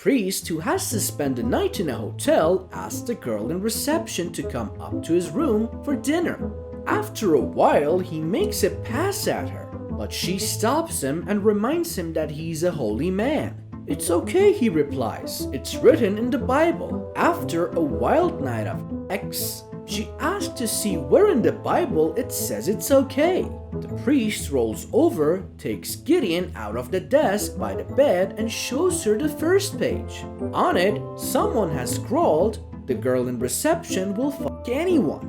priest, who has to spend the night in a hotel, asks the girl in reception to come up to his room for dinner. After a while, he makes a pass at her, but she stops him and reminds him that he's a holy man. "It's okay," he replies. "It's written in the Bible." After a wild night of sex, she asks to see where in the Bible it says it's okay. The priest rolls over, takes Gideon out of the desk by the bed and shows her the first page. On it, someone has scrawled, "The girl in reception will fuck anyone."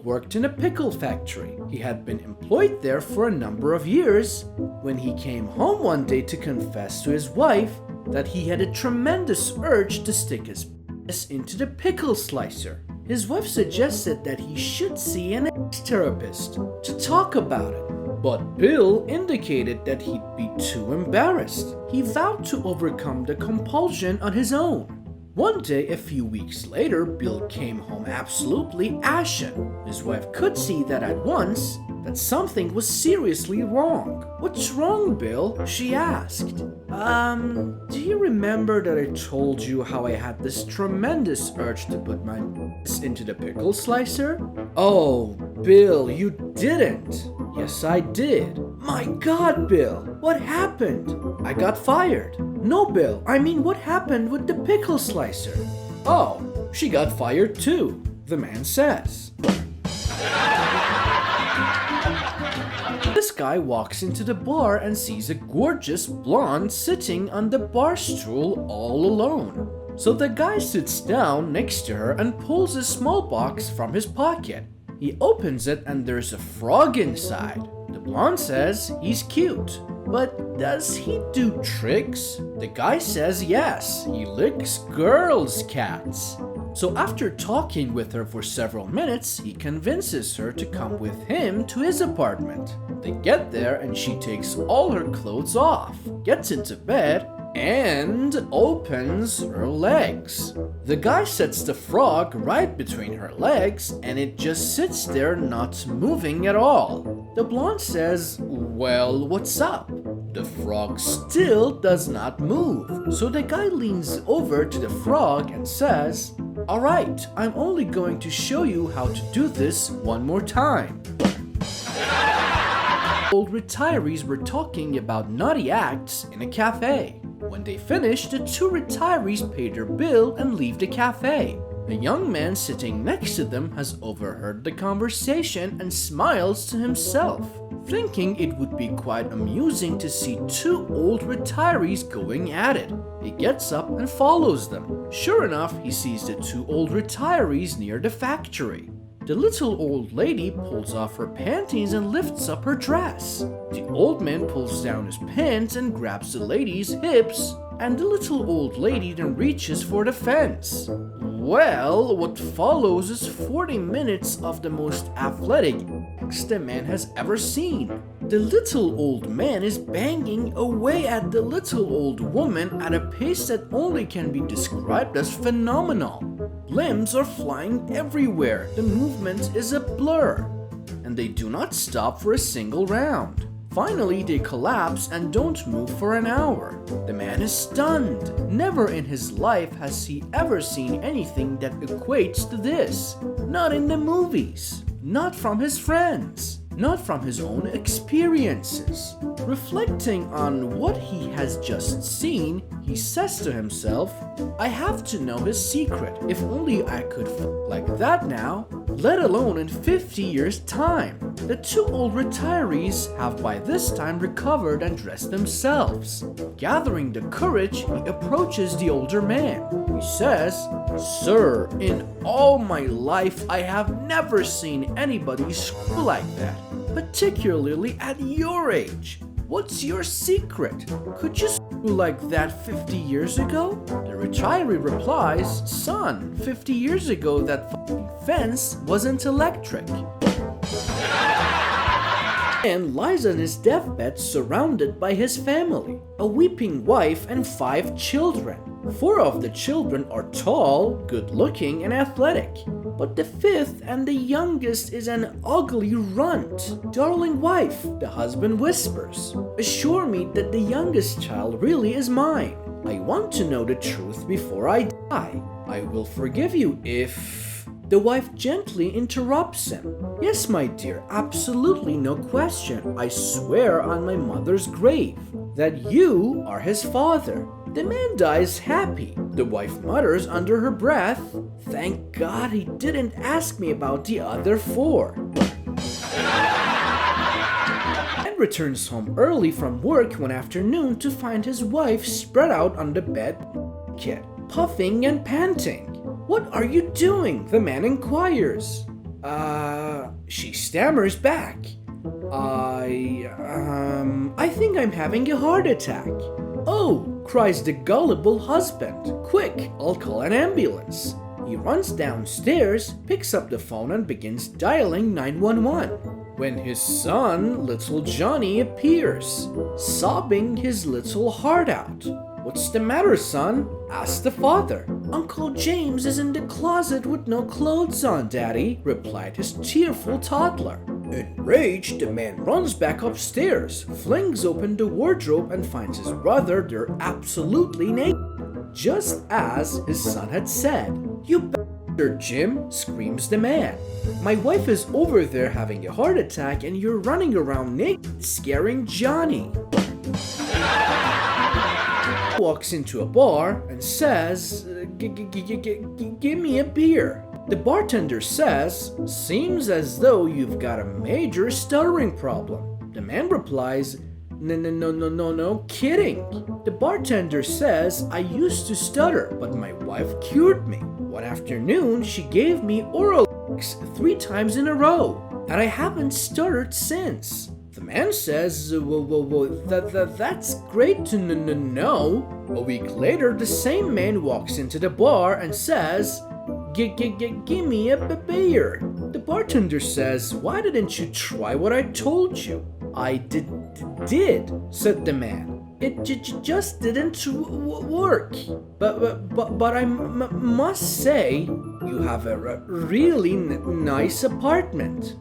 Worked in a pickle factory. He had been employed there for a number of years when he came home one day to confess to his wife that he had a tremendous urge to stick his penis into the pickle slicer. His wife suggested that he should see an ex-therapist to talk about it, but Bill indicated that he'd be too embarrassed. He vowed to overcome the compulsion on his own. One day, a few weeks later, Bill came home absolutely ashen. His wife could see that at once, that something was seriously wrong. "What's wrong, Bill?" she asked. Do you remember that I told you how I had this tremendous urge to put my penis into the pickle slicer?" "Oh, Bill, you didn't." "Yes, I did." "My God, Bill, what happened?" "I got fired." "No, Bill, I mean what happened with the pickle slicer?" "Oh, she got fired too," the man says. This guy walks into the bar and sees a gorgeous blonde sitting on the bar stool all alone. So the guy sits down next to her and pulls a small box from his pocket. He opens it and there's a frog inside. The blonde says he's cute. But does he do tricks? The guy says yes, he licks girls' cats. So after talking with her for several minutes, he convinces her to come with him to his apartment. They get there and she takes all her clothes off, gets into bed, and opens her legs. The guy sets the frog right between her legs and it just sits there not moving at all. The blonde says, "Well, what's up?" The frog still does not move. So the guy leans over to the frog and says, "All right, I'm only going to show you how to do this one more time." Old retirees were talking about naughty acts in a cafe. When they finished, the two retirees paid their bill and leave the cafe. The young man sitting next to them has overheard the conversation and smiles to himself, thinking it would be quite amusing to see two old retirees going at it. He gets up and follows them. Sure enough, he sees the two old retirees near the factory. The little old lady pulls off her panties and lifts up her dress. The old man pulls down his pants and grabs the lady's hips, and the little old lady then reaches for the fence. Well, what follows is 40 minutes of the most athletic acts the man has ever seen. The little old man is banging away at the little old woman at a pace that only can be described as phenomenal. Limbs are flying everywhere, the movement is a blur, and they do not stop for a single round. Finally, they collapse and don't move for an hour. The man is stunned. Never in his life has he ever seen anything that equates to this. Not in the movies, not from his friends, not from his own experiences. Reflecting on what he has just seen, he says to himself, "I have to know his secret. If only I could like that now, let alone in 50 years' time." The two old retirees have by this time recovered and dressed themselves. Gathering the courage, he approaches the older man. He says, "Sir, in all my life I have never seen anybody screw like that, particularly at your age. What's your secret? Could you screw like that 50 years ago?" The retiree replies, "Son, 50 years ago that fucking fence wasn't electric." And lies on his deathbed surrounded by his family, a weeping wife and 5 children. 4 of the children are tall, good-looking, and athletic. but the fifth and the youngest is an ugly runt. Darling wife, the husband whispers, assure me that the youngest child really is mine. I want to know the truth before I die. I will forgive you if... The wife gently interrupts him. Yes, my dear, absolutely no question. I swear on my mother's grave that you are his father. The man dies happy. The wife mutters under her breath, thank God he didn't ask me about the other four. And returns home early from work one afternoon to find his wife spread out on the bed, puffing and panting. What are you doing? The man inquires. She stammers back. I think I'm having a heart attack. Oh, cries the gullible husband. Quick, I'll call an ambulance. He runs downstairs, picks up the phone and begins dialing 911. When his son, little Johnny, appears, sobbing his little heart out. What's the matter, son? Asks the father. Uncle James is in the closet with no clothes on, Daddy, replied his tearful toddler. Enraged, the man runs back upstairs, flings open the wardrobe and finds his brother there absolutely naked, just as his son had said. You bastard, Jim, screams the man. My wife is over there having a heart attack and you're running around naked, scaring Johnny. Walks into a bar and says, give me a beer. The bartender says, seems as though you've got a major stuttering problem. The man replies, no kidding. The bartender says, I used to stutter, but my wife cured me. One afternoon, she gave me oral 3 times in a row, and I haven't stuttered since. The man says, that's great to know. A week later, the same man walks into the bar and says, give me a beer. The bartender says, why didn't you try what I told you? I did, said the man. It just didn't work. But I must say, you have a really nice apartment.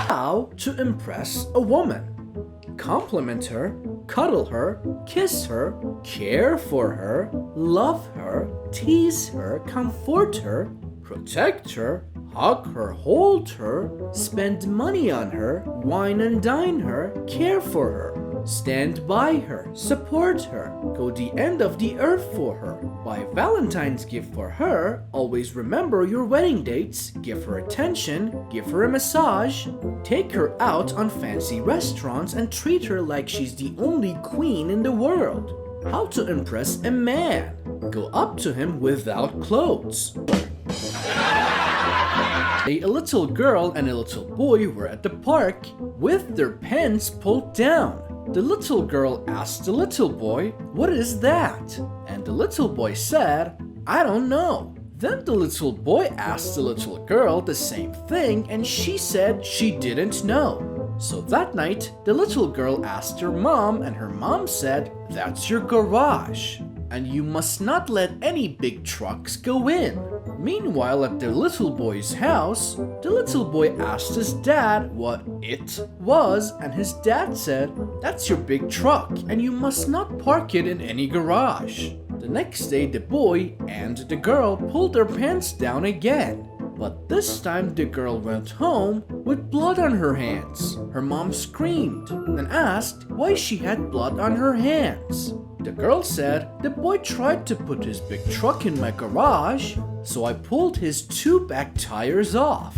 How to impress a woman. Compliment her, cuddle her, kiss her, care for her, love her, tease her, comfort her, protect her, hug her, hold her, spend money on her, wine and dine her, care for her, stand by her, support her, go the end of the earth for her, buy Valentine's gift for her, always remember your wedding dates, give her attention, give her a massage, take her out on fancy restaurants and treat her like she's the only queen in the world. How to impress a man. Go up to him without clothes. A little girl and a little boy were at the park with their pants pulled down. The little girl asked the little boy, what is that? And the little boy said, I don't know. Then the little boy asked the little girl the same thing and she said she didn't know. So that night, the little girl asked her mom and her mom said, that's your garage. And you must not let any big trucks go in. Meanwhile, at the little boy's house, the little boy asked his dad what it was, and his dad said, that's your big truck, and you must not park it in any garage. The next day, the boy and the girl pulled their pants down again. But this time the girl went home with blood on her hands. Her mom screamed and asked why she had blood on her hands. The girl said, the boy tried to put his big truck in my garage, so I pulled his 2 back tires off.